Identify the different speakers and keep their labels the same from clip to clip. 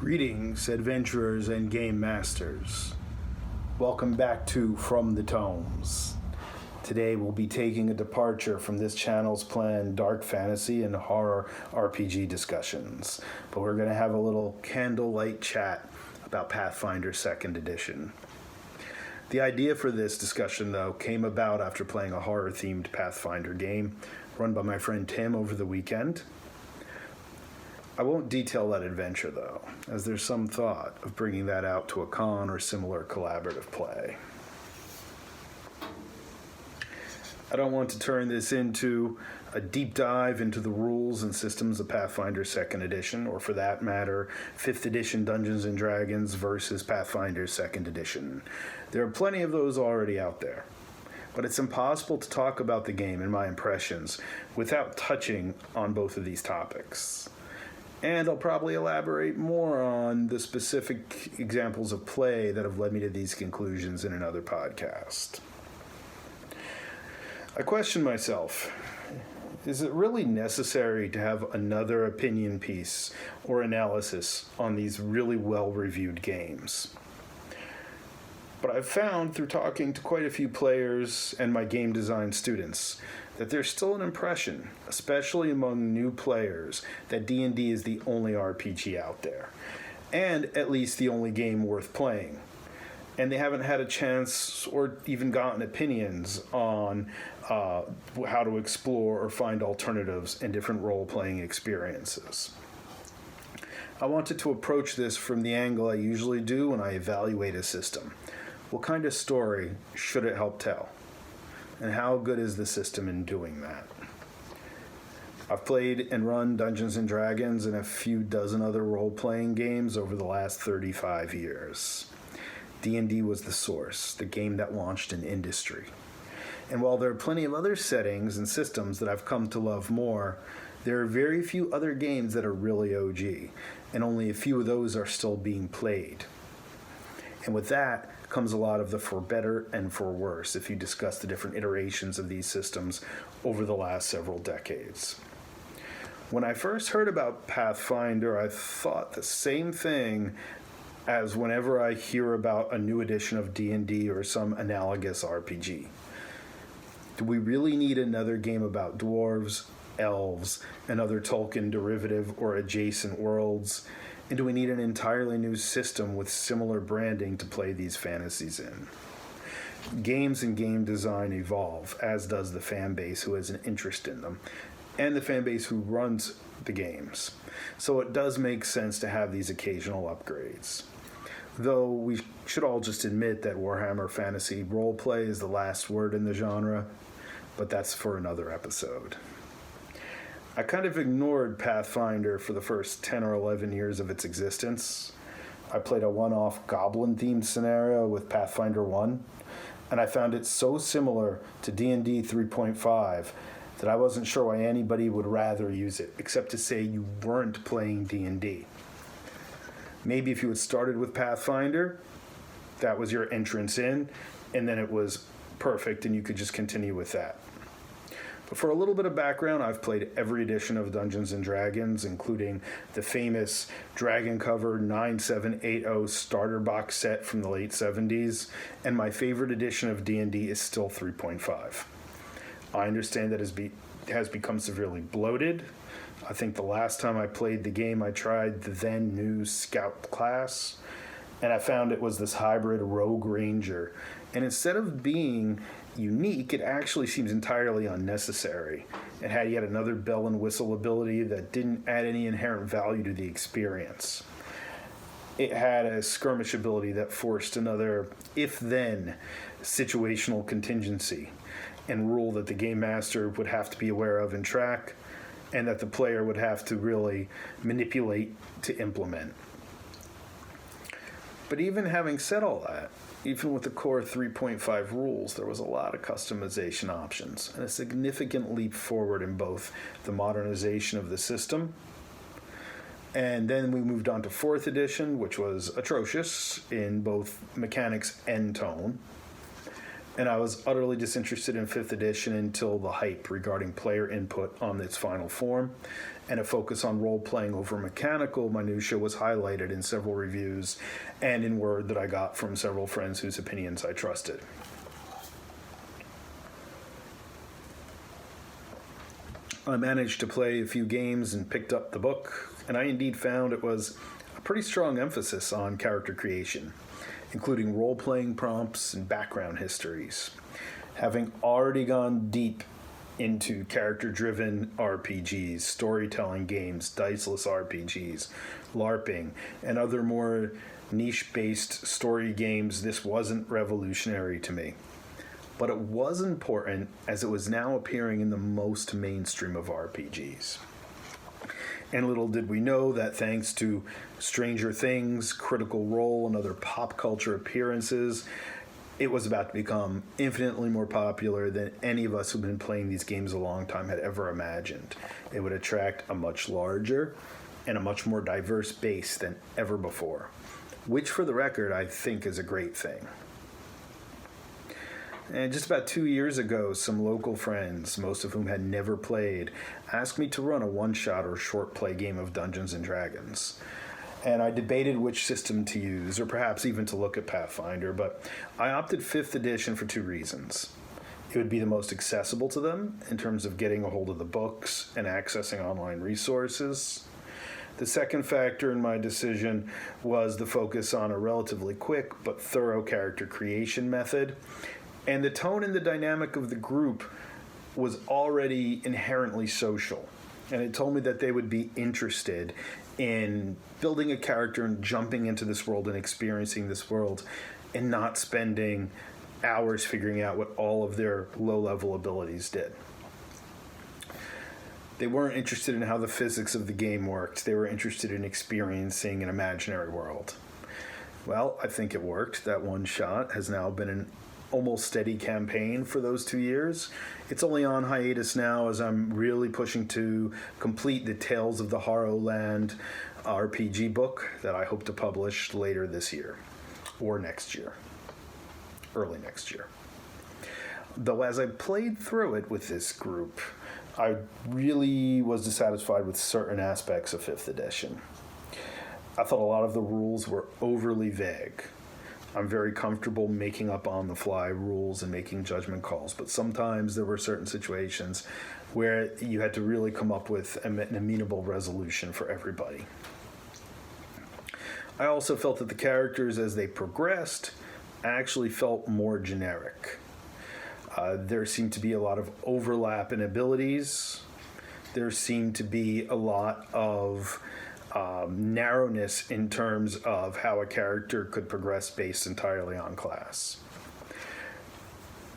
Speaker 1: Greetings, adventurers and game masters. Welcome back to From the Tomes. Today we'll be taking a departure from this channel's planned dark fantasy and horror RPG discussions, but we're going to have a little candlelight chat about Pathfinder 2nd Edition. The idea for this discussion, though, came about after playing a horror-themed Pathfinder game run by my friend Tim over the weekend. I won't detail that adventure, though, as there's some thought of bringing that out to a con or similar collaborative play. I don't want to turn this into a deep dive into the rules and systems of Pathfinder 2nd Edition, or for that matter, 5th Edition Dungeons & Dragons versus Pathfinder 2nd Edition. There are plenty of those already out there. But it's impossible to talk about the game and my impressions without touching on both of these topics. And I'll probably elaborate more on the specific examples of play that have led me to these conclusions in another podcast. I question myself, is it really necessary to have another opinion piece or analysis on these really well-reviewed games? But I've found through talking to quite a few players and my game design students that there's still an impression, especially among new players, that D&D is the only RPG out there, and at least the only game worth playing. And they haven't had a chance or even gotten opinions on how to explore or find alternatives and different role-playing experiences. I wanted to approach this from the angle I usually do when I evaluate a system. What kind of story should it help tell? And how good is the system in doing that? I've played and run Dungeons & Dragons and a few dozen other role-playing games over the last 35 years. D&D was the source, the game that launched an industry. And while there are plenty of other settings and systems that I've come to love more, there are very few other games that are really OG, and only a few of those are still being played. And with that comes a lot of the for better and for worse if you discuss the different iterations of these systems over the last several decades. When I first heard about Pathfinder, I thought the same thing as whenever I hear about a new edition of D&D or some analogous RPG. Do we really need another game about dwarves, elves, and other Tolkien derivative or adjacent worlds? And do we need an entirely new system with similar branding to play these fantasies in? Games and game design evolve, as does the fan base who has an interest in them, and the fan base who runs the games. So it does make sense to have these occasional upgrades. Though we should all just admit that Warhammer Fantasy roleplay is the last word in the genre, but that's for another episode. I kind of ignored Pathfinder for the first 10 or 11 years of its existence. I played a one-off goblin-themed scenario with Pathfinder 1, and I found it so similar to D&D 3.5 that I wasn't sure why anybody would rather use it, except to say you weren't playing D&D. Maybe if you had started with Pathfinder, that was your entrance in, and then it was perfect and you could just continue with that. But for a little bit of background, I've played every edition of Dungeons & Dragons, including the famous Dragon Cover 9780 starter box set from the late 70s, and my favorite edition of D&D is still 3.5. I understand that it has become severely bloated. I think the last time I played the game, I tried the then new Scout class, and I found it was this hybrid Rogue Ranger. And instead of being unique, it actually seems entirely unnecessary. It had yet another bell and whistle ability that didn't add any inherent value to the experience. It had a skirmish ability that forced another if-then situational contingency and rule that the game master would have to be aware of and track, and that the player would have to really manipulate to implement. But even having said all that, even with the core 3.5 rules, there was a lot of customization options and a significant leap forward in both the modernization of the system. And then we moved on to 4th edition, which was atrocious in both mechanics and tone. and I was utterly disinterested in 5th edition until the hype regarding player input on its final form and a focus on role-playing over mechanical minutia was highlighted in several reviews and in word that I got from several friends whose opinions I trusted. I managed to play a few games and picked up the book, and I indeed found it was a pretty strong emphasis on character creation, including role-playing prompts and background histories. Having already gone deep into character-driven RPGs, storytelling games, diceless RPGs, LARPing, and other more niche-based story games, this wasn't revolutionary to me. But it was important as it was now appearing in the most mainstream of RPGs. And little did we know that thanks to Stranger Things, Critical Role, and other pop culture appearances, it was about to become infinitely more popular than any of us who've been playing these games a long time had ever imagined. It would attract a much larger and a much more diverse base than ever before, which for the record I think is a great thing. And just about 2 years ago, some local friends, most of whom had never played, asked me to run a one-shot or short play game of Dungeons & Dragons. And I debated which system to use, or perhaps even to look at Pathfinder, but I opted 5th edition for 2 reasons. It would be the most accessible to them in terms of getting a hold of the books and accessing online resources. The second factor in my decision was the focus on a relatively quick but thorough character creation method. And the tone and the dynamic of the group was already inherently social. And it told me that they would be interested in building a character and jumping into this world and experiencing this world and not spending hours figuring out what all of their low-level abilities did. They weren't interested in how the physics of the game worked. They were interested in experiencing an imaginary world. Well, I think it worked. That one shot has now been an almost steady campaign for those 2 years. It's only on hiatus now as I'm really pushing to complete the Tales of the Horrorland RPG book that I hope to publish later this year or next year, early next year. Though as I played through it with this group, I really was dissatisfied with certain aspects of 5th edition. I thought a lot of the rules were overly vague. I'm very comfortable making up on the fly rules and making judgment calls, but sometimes there were certain situations where you had to really come up with an amenable resolution for everybody. I also felt that the characters, as they progressed, actually felt more generic. There seemed to be a lot of overlap in abilities. There seemed to be a lot of narrowness in terms of how a character could progress based entirely on class.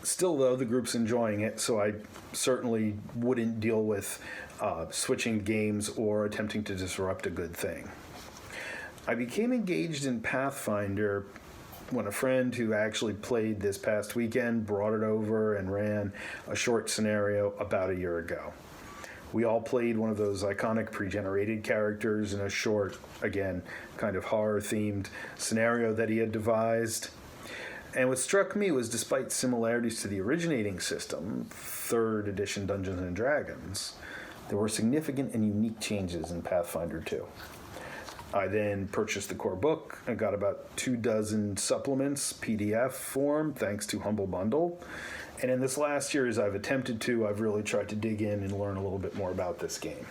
Speaker 1: Still, though, the group's enjoying it, so I certainly wouldn't deal with switching games or attempting to disrupt a good thing. I became engaged in Pathfinder when a friend who actually played this past weekend brought it over and ran a short scenario about a year ago. We all played one of those iconic pre-generated characters in a short, again, kind of horror-themed scenario that he had devised. And what struck me was, despite similarities to the originating system, 3rd edition Dungeons & Dragons, there were significant and unique changes in Pathfinder 2. I then purchased the core book and got about 24 supplements, PDF form, thanks to Humble Bundle. And in this last year, as I've attempted to, I've really tried to dig in and learn a little bit more about this game.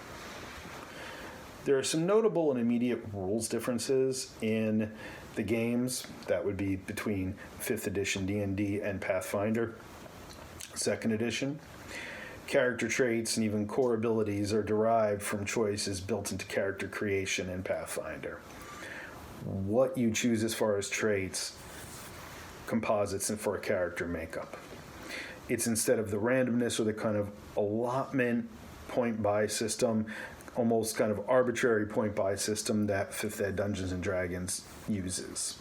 Speaker 1: There are some notable and immediate rules differences in the games. That would be between 5th edition D&D and Pathfinder, 2nd edition. Character traits and even core abilities are derived from choices built into character creation in Pathfinder. What you choose as far as traits, composites, and for a character makeup. It's instead of the randomness or the kind of allotment point buy system, almost kind of arbitrary point buy system that 5th Ed Dungeons & Dragons uses.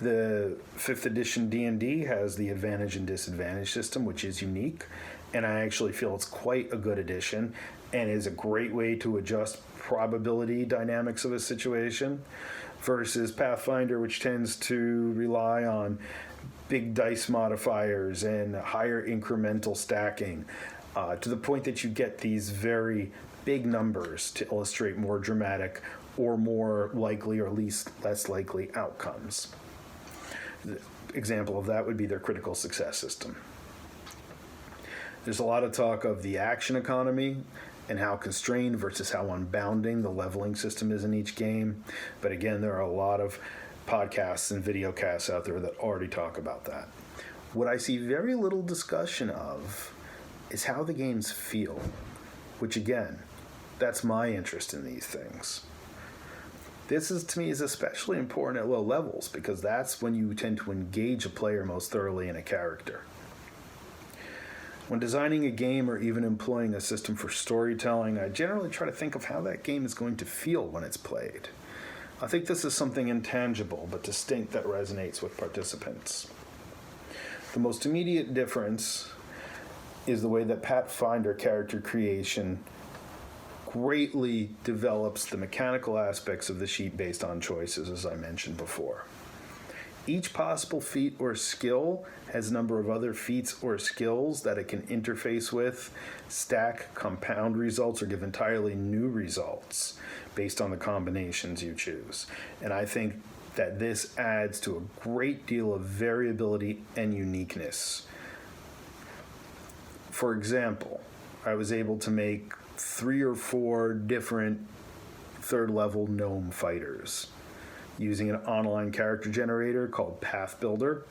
Speaker 1: The 5th edition D&D has the advantage and disadvantage system, which is unique, and I actually feel it's quite a good addition and is a great way to adjust probability dynamics of a situation, versus Pathfinder, which tends to rely on big dice modifiers and higher incremental stacking, to the point that you get these very big numbers to illustrate more dramatic or more likely or less likely outcomes. The example of that would be their critical success system. There's a lot of talk of the action economy and how constrained versus how unbounding the leveling system is in each game. But again, there are a lot of podcasts and videocasts out there that already talk about that. What I see very little discussion of is how the games feel, which again, that's my interest in these things. This is, to me, is especially important at low levels because that's when you tend to engage a player most thoroughly in a character. When designing a game or even employing a system for storytelling, I generally try to think of how that game is going to feel when it's played. I think this is something intangible but distinct that resonates with participants. The most immediate difference is the way that Pathfinder character creation greatly develops the mechanical aspects of the sheet based on choices, as I mentioned before. Each possible feat or skill has a number of other feats or skills that it can interface with, stack, compound results, or give entirely new results based on the combinations you choose. And I think that this adds to a great deal of variability and uniqueness. For example, I was able to make 3 or 4 different third-level gnome fighters using an online character generator called Pathfinder.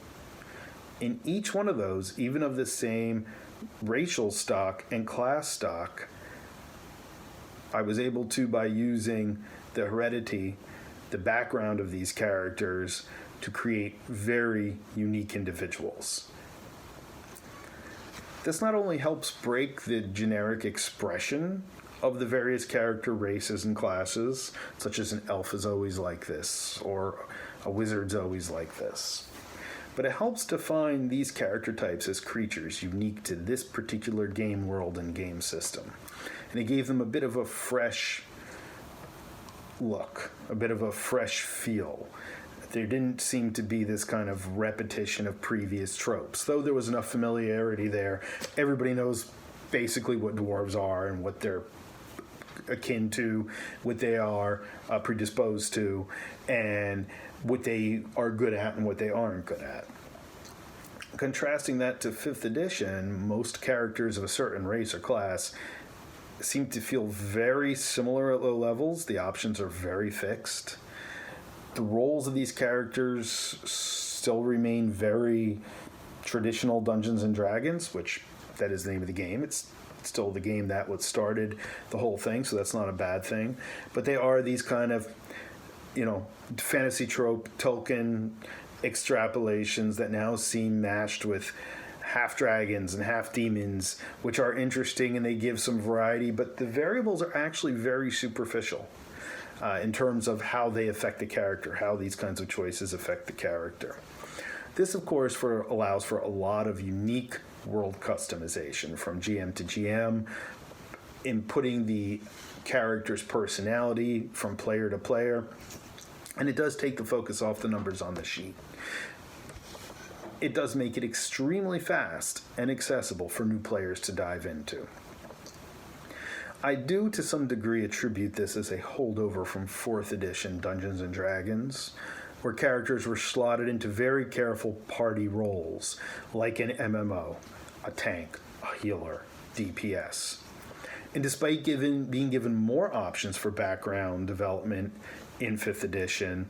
Speaker 1: In each one of those, even of the same racial stock and class stock, I was able to, by using the heredity, the background of these characters, to create very unique individuals. This not only helps break the generic expression of the various character races and classes, such as an elf is always like this, or a wizard's always like this, but it helps define these character types as creatures unique to this particular game world and game system. And it gave them a bit of a fresh look, a bit of a fresh feel. There didn't seem to be this kind of repetition of previous tropes, though there was enough familiarity there. Everybody knows basically what dwarves are and what they're akin to, what they are predisposed to, and what they are good at and what they aren't good at. Contrasting that to 5th edition, most characters of a certain race or class seem to feel very similar at low levels. The options are very fixed. The roles of these characters still remain very traditional Dungeons and Dragons, which that is the name of the game. It's still the game that what started the whole thing, so that's not a bad thing. But they are these kind of, fantasy trope, Tolkien extrapolations that now seem matched with half dragons and half demons, which are interesting and they give some variety, but the variables are actually very superficial in terms of how they affect the character, how these kinds of choices affect the character. This, of course, allows for a lot of unique world customization from GM to GM, inputting the character's personality from player to player, and it does take the focus off the numbers on the sheet. It does make it extremely fast and accessible for new players to dive into. I do, to some degree, attribute this as a holdover from 4th edition Dungeons & Dragons, where characters were slotted into very careful party roles, like an MMO, a tank, a healer, DPS. And despite being given more options for background development in 5th edition,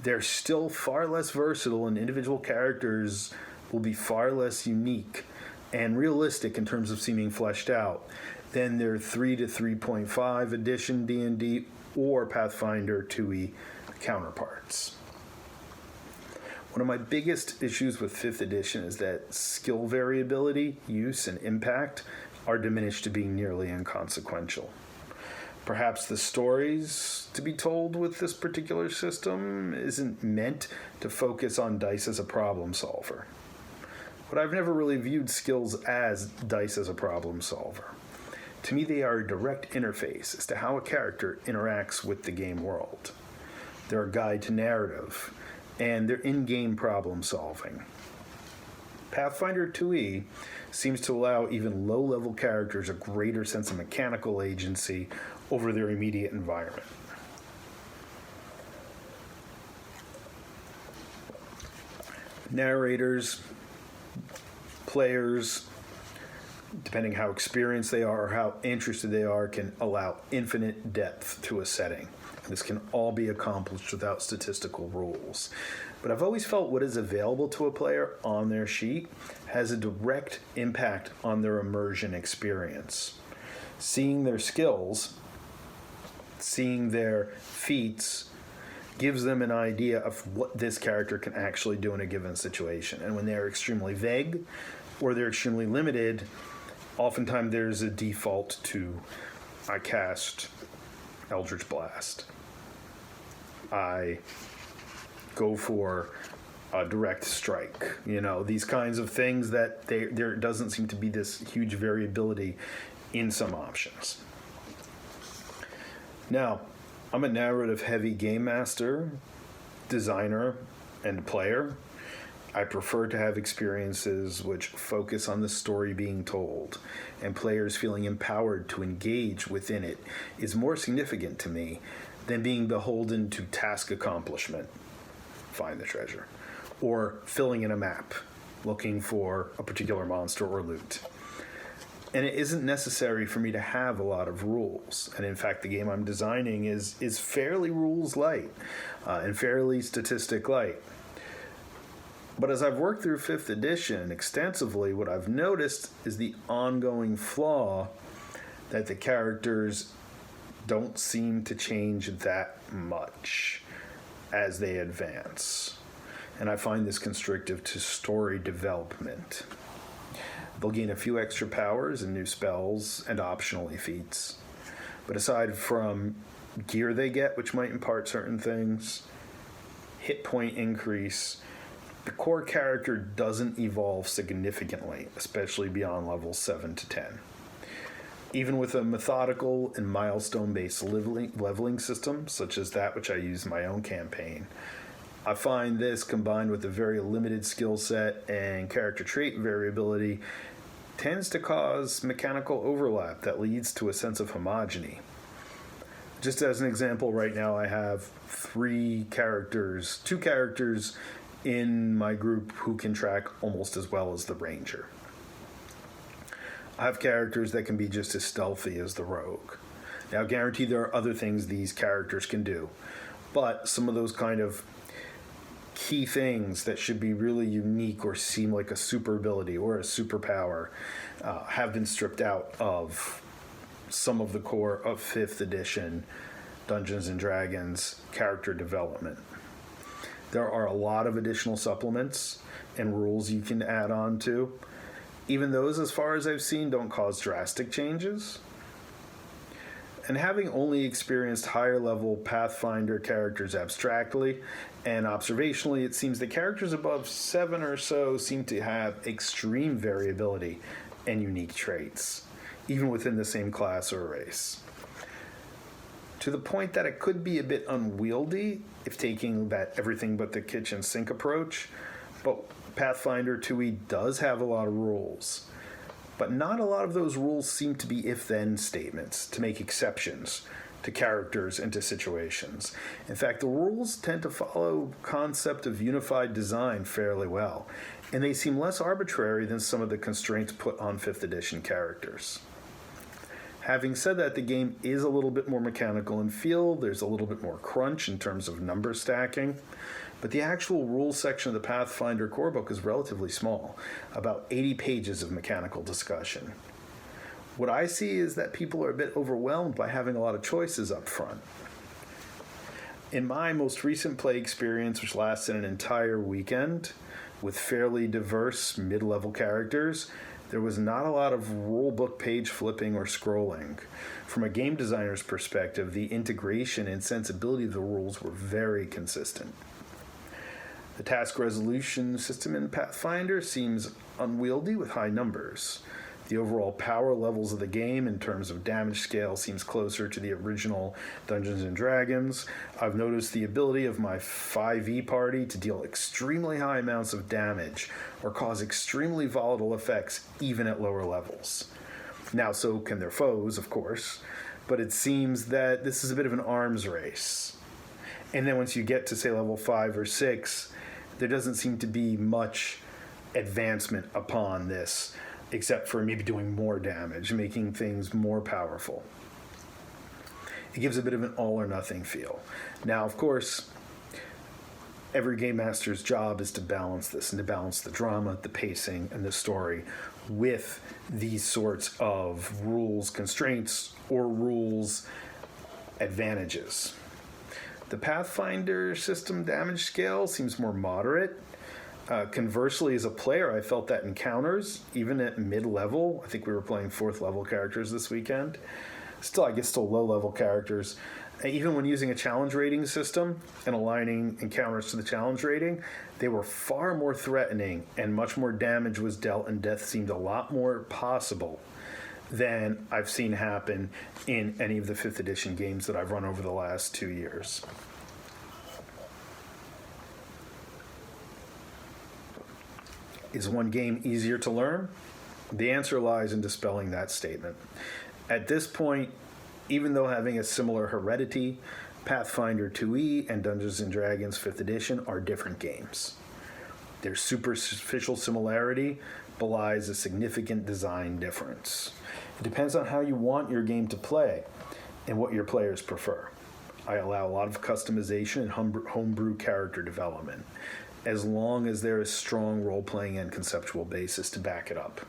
Speaker 1: they're still far less versatile, and individual characters will be far less unique and realistic in terms of seeming fleshed out than their 3 to 3.5 edition D&D or Pathfinder 2e counterparts. One of my biggest issues with 5th edition is that skill variability, use, and impact are diminished to being nearly inconsequential. Perhaps the stories to be told with this particular system isn't meant to focus on dice as a problem solver. But I've never really viewed skills as dice as a problem solver. To me, they are a direct interface as to how a character interacts with the game world. They're a guide to narrative, and they're in-game problem solving. Pathfinder 2e seems to allow even low-level characters a greater sense of mechanical agency over their immediate environment. Narrators, players, depending how experienced they are or how interested they are, can allow infinite depth to a setting. This can all be accomplished without statistical rules. But I've always felt what is available to a player on their sheet has a direct impact on their immersion experience. Seeing their skills, seeing their feats, gives them an idea of what this character can actually do in a given situation. And when they're extremely vague or they're extremely limited, oftentimes there's a default to, I cast Eldritch Blast. I go for a direct strike. These kinds of things that there doesn't seem to be this huge variability in some options. Now, I'm a narrative-heavy game master, designer, and player. I prefer to have experiences which focus on the story being told, and players feeling empowered to engage within it is more significant to me than being beholden to task accomplishment, find the treasure, or filling in a map, looking for a particular monster or loot. And it isn't necessary for me to have a lot of rules. And in fact, the game I'm designing is fairly rules light and fairly statistic light. But as I've worked through 5th edition extensively, what I've noticed is the ongoing flaw that the characters don't seem to change that much as they advance. And I find this constrictive to story development. They'll gain a few extra powers and new spells and optionally feats. But aside from gear they get, which might impart certain things, hit point increase, the core character doesn't evolve significantly, especially beyond levels 7 to 10. Even with a methodical and milestone-based leveling system, such as that which I use in my own campaign, I find this, combined with a very limited skill set and character trait variability, tends to cause mechanical overlap that leads to a sense of homogeny. Just as an example, right now I have two characters in my group who can track almost as well as the ranger. I have characters that can be just as stealthy as the rogue. Now, guaranteed there are other things these characters can do, but some of those kind of key things that should be really unique or seem like a super ability or a superpower have been stripped out of some of the core of 5th edition Dungeons & Dragons character development. There are a lot of additional supplements and rules you can add on to. Even those, as far as I've seen, don't cause drastic changes. And having only experienced higher-level Pathfinder characters abstractly and observationally, it seems that characters above 7 or so seem to have extreme variability and unique traits, even within the same class or race. To the point that it could be a bit unwieldy if taking that everything but the kitchen sink approach, but Pathfinder 2e does have a lot of rules. But not a lot of those rules seem to be if-then statements to make exceptions to characters and to situations. In fact, the rules tend to follow concept of unified design fairly well, and they seem less arbitrary than some of the constraints put on 5th edition characters. Having said that, the game is a little bit more mechanical in feel, there's a little bit more crunch in terms of number stacking, but the actual rules section of the Pathfinder core book is relatively small, about 80 pages of mechanical discussion. What I see is that people are a bit overwhelmed by having a lot of choices up front. In my most recent play experience, which lasted an entire weekend, with fairly diverse mid-level characters, there was not a lot of rulebook page flipping or scrolling. From a game designer's perspective, the integration and sensibility of the rules were very consistent. The task resolution system in Pathfinder seems unwieldy with high numbers. The overall power levels of the game in terms of damage scale seems closer to the original Dungeons and Dragons. I've noticed the ability of my 5e party to deal extremely high amounts of damage or cause extremely volatile effects even at lower levels. Now, so can their foes, of course, but it seems that this is a bit of an arms race. And then once you get to, say, level 5 or 6, there doesn't seem to be much advancement upon this, except for maybe doing more damage, making things more powerful. It gives a bit of an all or nothing feel. Now, of course, every game master's job is to balance this and to balance the drama, the pacing, and the story with these sorts of rules constraints or rules advantages. The Pathfinder system damage scale seems more moderate. Conversely, as a player, I felt that encounters, even at mid-level, I think we were playing 4th level characters this weekend, still low-level characters, even when using a challenge rating system and aligning encounters to the challenge rating, they were far more threatening and much more damage was dealt and death seemed a lot more possible than I've seen happen in any of the 5th edition games that I've run over the last 2 years. Is one game easier to learn? The answer lies in dispelling that statement. At this point, even though having a similar heredity, Pathfinder 2e and Dungeons & Dragons 5th edition are different games. Their superficial similarity belies a significant design difference. It depends on how you want your game to play and what your players prefer. I allow a lot of customization and homebrew character development, as long as there is strong role-playing and conceptual basis to back it up.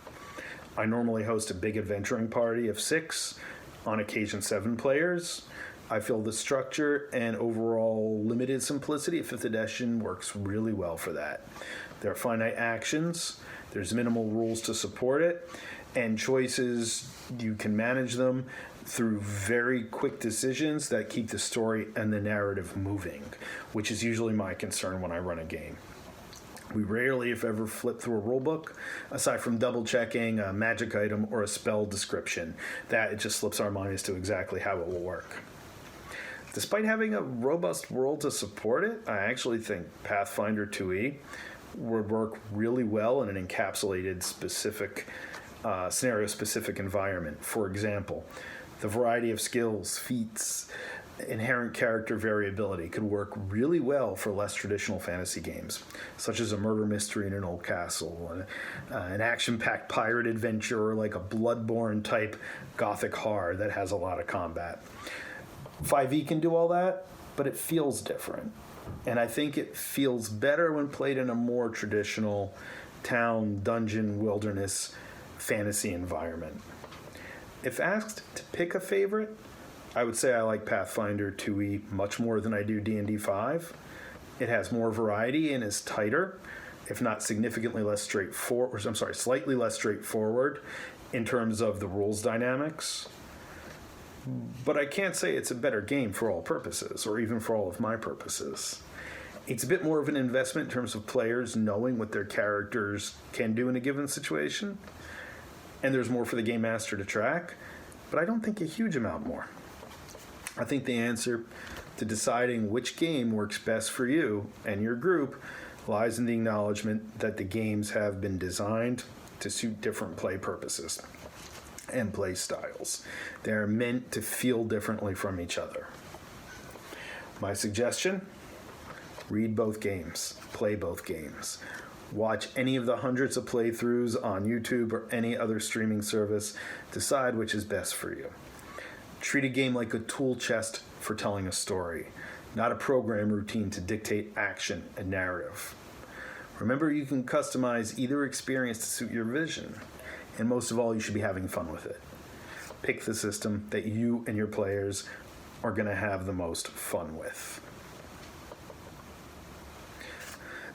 Speaker 1: I normally host a big adventuring party of 6, on occasion 7 players. I feel the structure and overall limited simplicity of 5th edition works really well for that. There are finite actions, there's minimal rules to support it, and choices, you can manage them through very quick decisions that keep the story and the narrative moving, which is usually my concern when I run a game. We rarely, if ever, flip through a rulebook, aside from double-checking a magic item or a spell description. That it just slips our minds to exactly how it will work. Despite having a robust world to support it, I actually think Pathfinder 2e would work really well in an encapsulated specific, scenario-specific environment. For example, the variety of skills, feats, inherent character variability could work really well for less traditional fantasy games, such as a murder mystery in an old castle, an action-packed pirate adventure, like a Bloodborne-type gothic horror that has a lot of combat. 5e can do all that, but it feels different. And I think it feels better when played in a more traditional town, dungeon, wilderness, fantasy environment. If asked to pick a favorite, I would say I like Pathfinder 2e much more than I do D&D 5. It has more variety and is tighter, if not significantly less straightforward, slightly less straightforward in terms of the rules dynamics. But I can't say it's a better game for all purposes, or even for all of my purposes. It's a bit more of an investment in terms of players knowing what their characters can do in a given situation, and there's more for the game master to track, but I don't think a huge amount more. I think the answer to deciding which game works best for you and your group lies in the acknowledgement that the games have been designed to suit different play purposes and play styles. They're meant to feel differently from each other. My suggestion: read both games, play both games. Watch any of the hundreds of playthroughs on YouTube or any other streaming service. Decide which is best for you. Treat a game like a tool chest for telling a story, not a program routine to dictate action and narrative. Remember, you can customize either experience to suit your vision, and most of all, you should be having fun with it. Pick the system that you and your players are going to have the most fun with.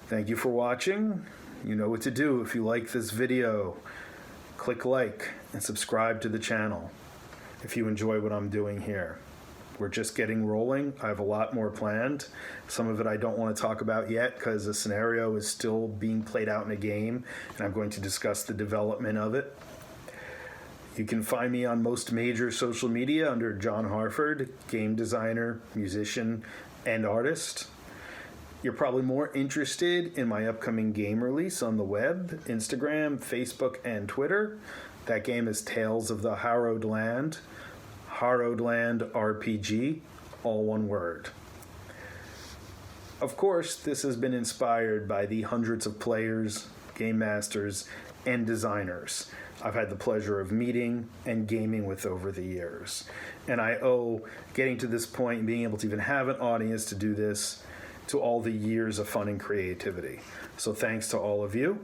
Speaker 1: Thank you for watching. You know what to do if you like this video. Click like and subscribe to the channel if you enjoy what I'm doing here. We're just getting rolling. I have a lot more planned. Some of it I don't want to talk about yet because the scenario is still being played out in a game, and I'm going to discuss the development of it. You can find me on most major social media under John Harford, game designer, musician, and artist. You're probably more interested in my upcoming game release on the web, Instagram, Facebook, and Twitter. That game is Tales of the Harrowed Land RPG, all one word. Of course, this has been inspired by the hundreds of players, game masters, and designers I've had the pleasure of meeting and gaming with over the years. And I owe getting to this point and being able to even have an audience to do this to all the years of fun and creativity. So thanks to all of you,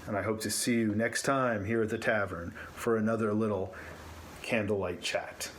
Speaker 1: and I hope to see you next time here at the tavern for another little candlelight chat.